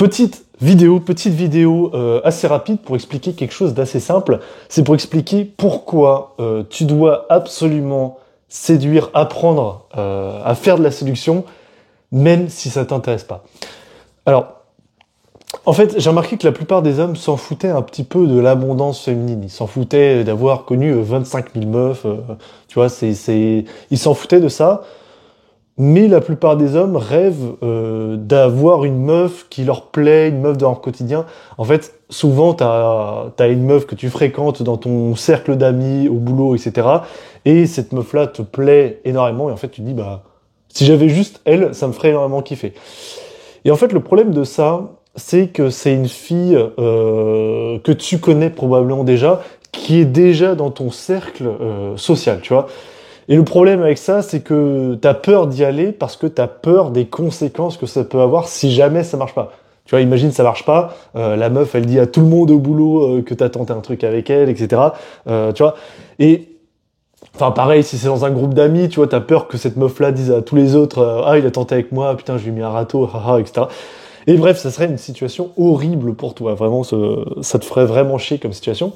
Petite vidéo assez rapide pour expliquer quelque chose d'assez simple. C'est pour expliquer pourquoi tu dois absolument séduire, apprendre à faire de la séduction, même si ça t'intéresse pas. Alors, en fait, j'ai remarqué que la plupart des hommes s'en foutaient un petit peu de l'abondance féminine. Ils s'en foutaient d'avoir connu 25 000 meufs. Tu vois, ils s'en foutaient de ça. Mais la plupart des hommes rêvent d'avoir une meuf qui leur plaît, une meuf dans leur quotidien. En fait, souvent, t'as une meuf que tu fréquentes dans ton cercle d'amis, au boulot, etc. Et cette meuf-là te plaît énormément. Et en fait, tu te dis, bah, si j'avais juste elle, ça me ferait énormément kiffer. Et en fait, le problème de ça, c'est que c'est une fille que tu connais probablement déjà, qui est déjà dans ton cercle social, tu vois. Et le problème avec ça, c'est que t'as peur d'y aller parce que t'as peur des conséquences que ça peut avoir si jamais ça marche pas. Tu vois, imagine ça marche pas, la meuf elle dit à tout le monde au boulot que t'as tenté un truc avec elle, etc. Tu vois. Et enfin pareil, si c'est dans un groupe d'amis, tu vois, t'as peur que cette meuf-là dise à tous les autres, ah il a tenté avec moi, putain je lui ai mis un râteau, haha, etc. Et bref, ça serait une situation horrible pour toi. Vraiment, ça te ferait vraiment chier comme situation.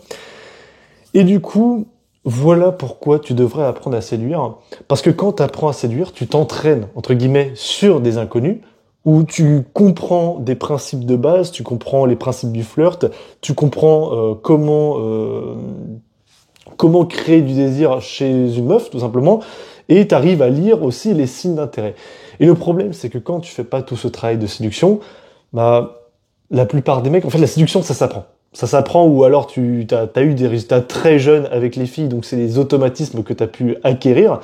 Et du coup, voilà pourquoi tu devrais apprendre à séduire. Parce que quand tu apprends à séduire, tu t'entraînes, entre guillemets, sur des inconnus, où tu comprends des principes de base, tu comprends les principes du flirt, tu comprends comment créer du désir chez une meuf, tout simplement, et tu arrives à lire aussi les signes d'intérêt. Et le problème, c'est que quand tu fais pas tout ce travail de séduction, bah, la plupart des mecs, en fait, la séduction, ça s'apprend. Ça s'apprend, ou alors t'as eu des résultats très jeunes avec les filles, donc c'est des automatismes que t'as pu acquérir.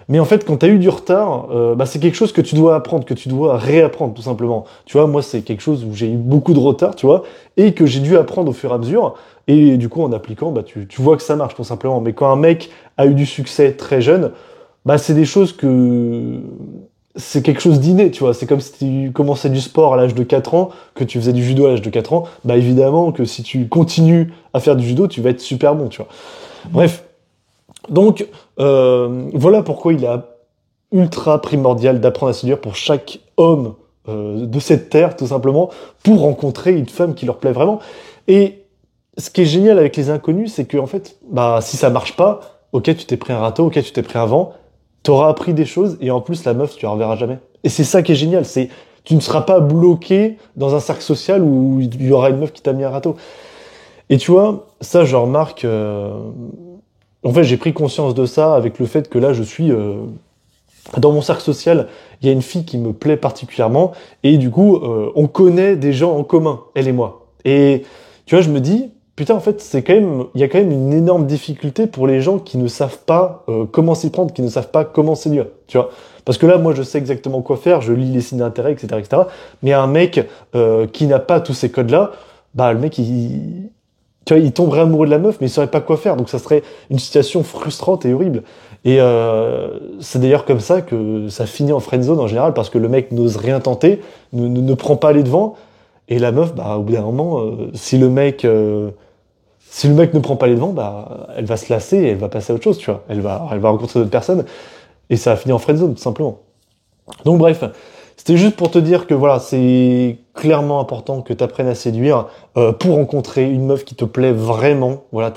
Mais en fait, quand t'as eu du retard, bah, c'est quelque chose que tu dois apprendre, que tu dois réapprendre, tout simplement. Tu vois, moi, c'est quelque chose où j'ai eu beaucoup de retard, tu vois, et que j'ai dû apprendre au fur et à mesure. Et du coup, en appliquant, bah, tu vois que ça marche, tout simplement. Mais quand un mec a eu du succès très jeune, bah, c'est des choses que c'est quelque chose d'inné, tu vois. C'est comme si tu commençais du sport à l'âge de 4 ans, que tu faisais du judo à l'âge de 4 ans. Bah, évidemment que si tu continues à faire du judo, tu vas être super bon, tu vois. Bref. Donc, voilà pourquoi il est ultra primordial d'apprendre à séduire pour chaque homme de cette terre, tout simplement, pour rencontrer une femme qui leur plaît vraiment. Et ce qui est génial avec les inconnus, c'est que en fait, bah, si ça marche pas, ok, tu t'es pris un râteau, ok, tu t'es pris un vent, t'auras appris des choses, et en plus, la meuf, tu la reverras jamais. Et c'est ça qui est génial, c'est tu ne seras pas bloqué dans un cercle social où il y aura une meuf qui t'a mis un râteau. Et tu vois, ça, je remarque. En fait, j'ai pris conscience de ça avec le fait que là, je suis dans mon cercle social. Il y a une fille qui me plaît particulièrement, et du coup, on connaît des gens en commun, elle et moi. Et tu vois, je me dis, putain, en fait, il y a quand même une énorme difficulté pour les gens qui ne savent pas comment s'y prendre, qui ne savent pas comment séduire, tu vois. Parce que là, moi, je sais exactement quoi faire, je lis les signes d'intérêt, etc., etc. Mais un mec qui n'a pas tous ces codes-là, bah, le mec, tu vois, il tomberait amoureux de la meuf, mais il saurait pas quoi faire. Donc ça serait une situation frustrante et horrible. Et c'est d'ailleurs comme ça que ça finit en friendzone en général, parce que le mec n'ose rien tenter, ne prend pas les devants. Et la meuf, bah, au bout d'un moment, si le mec ne prend pas les devants, bah, elle va se lasser et elle va passer à autre chose, tu vois. Elle va rencontrer d'autres personnes. Et ça a fini en friendzone, tout simplement. Donc bref, c'était juste pour te dire que voilà, c'est clairement important que tu apprennes à séduire pour rencontrer une meuf qui te plaît vraiment. Voilà,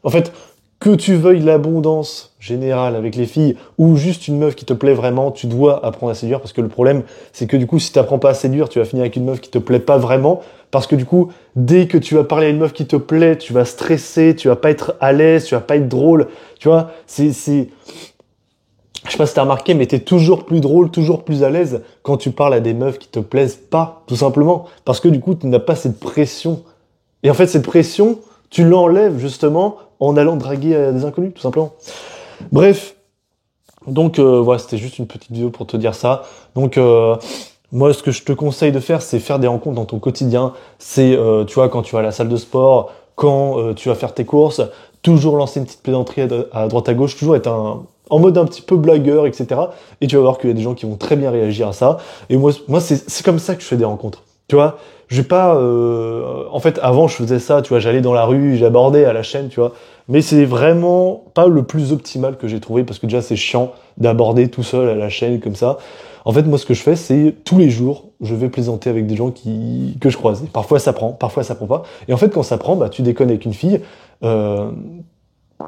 en fait, que tu veuilles l'abondance générale avec les filles ou juste une meuf qui te plaît vraiment, tu dois apprendre à séduire, parce que le problème, c'est que du coup, si tu apprends pas à séduire, tu vas finir avec une meuf qui te plaît pas vraiment, parce que du coup, dès que tu vas parler à une meuf qui te plaît, tu vas stresser, tu vas pas être à l'aise, tu vas pas être drôle, tu vois, je sais pas si t'as remarqué, mais t'es toujours plus drôle, toujours plus à l'aise quand tu parles à des meufs qui te plaisent pas, tout simplement. Parce que du coup, tu n'as pas cette pression. Et en fait, cette pression, tu l'enlèves justement en allant draguer à des inconnus, tout simplement. Bref. Donc voilà, c'était juste une petite vidéo pour te dire ça. Donc moi, ce que je te conseille de faire, c'est faire des rencontres dans ton quotidien. C'est, tu vois, quand tu vas à la salle de sport, quand tu vas faire tes courses, toujours lancer une petite plaisanterie à droite à gauche, toujours être en mode un petit peu blagueur, etc. Et tu vas voir qu'il y a des gens qui vont très bien réagir à ça. Et moi c'est comme ça que je fais des rencontres. Tu vois, je vais pas... En fait, avant, je faisais ça, tu vois, j'allais dans la rue, j'abordais à la chaîne, tu vois. Mais c'est vraiment pas le plus optimal que j'ai trouvé, parce que déjà, c'est chiant d'aborder tout seul à la chaîne comme ça. En fait, moi, ce que je fais, c'est tous les jours, je vais plaisanter avec des gens que je croise. Et parfois, ça prend, parfois, ça prend pas. Et en fait, quand ça prend, bah, tu déconnes avec une fille. euh,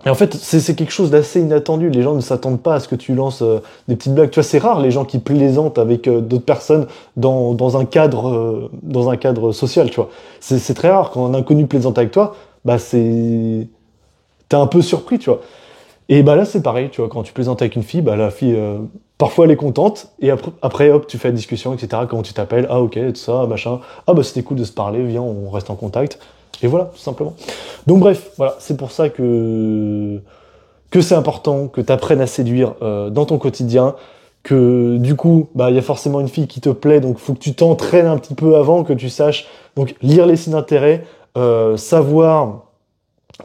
et en fait, c'est quelque chose d'assez inattendu. Les gens ne s'attendent pas à ce que tu lances des petites blagues. Tu vois, c'est rare les gens qui plaisantent avec d'autres personnes dans un cadre social, tu vois. C'est très rare. Quand un inconnu plaisante avec toi, bah t'es un peu surpris, tu vois. Et bah là, c'est pareil, tu vois. Quand tu plaisantes avec une fille, bah la fille, parfois elle est contente. Et après, hop, tu fais la discussion, etc. Comment tu t'appelles? Ah, ok, tout ça, machin. Ah, bah c'était cool de se parler. Viens, on reste en contact. Et voilà, tout simplement. Donc bref, voilà, c'est pour ça que c'est important que tu apprennes à séduire dans ton quotidien, que du coup, bah il y a forcément une fille qui te plaît, donc faut que tu t'entraînes un petit peu avant, que tu saches donc lire les signes d'intérêt, savoir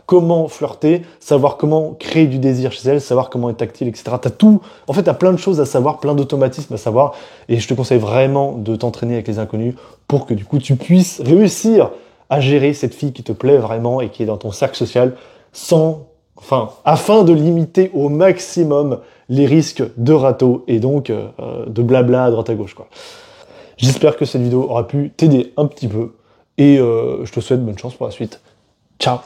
comment flirter, savoir comment créer du désir chez elle, savoir comment être tactile, etc. T'as tout, en fait, t'as plein de choses à savoir, plein d'automatismes à savoir, et je te conseille vraiment de t'entraîner avec les inconnus pour que du coup tu puisses réussir à gérer cette fille qui te plaît vraiment et qui est dans ton cercle social afin de limiter au maximum les risques de râteau et donc de blabla à droite à gauche, quoi. J'espère que cette vidéo aura pu t'aider un petit peu et je te souhaite bonne chance pour la suite. Ciao!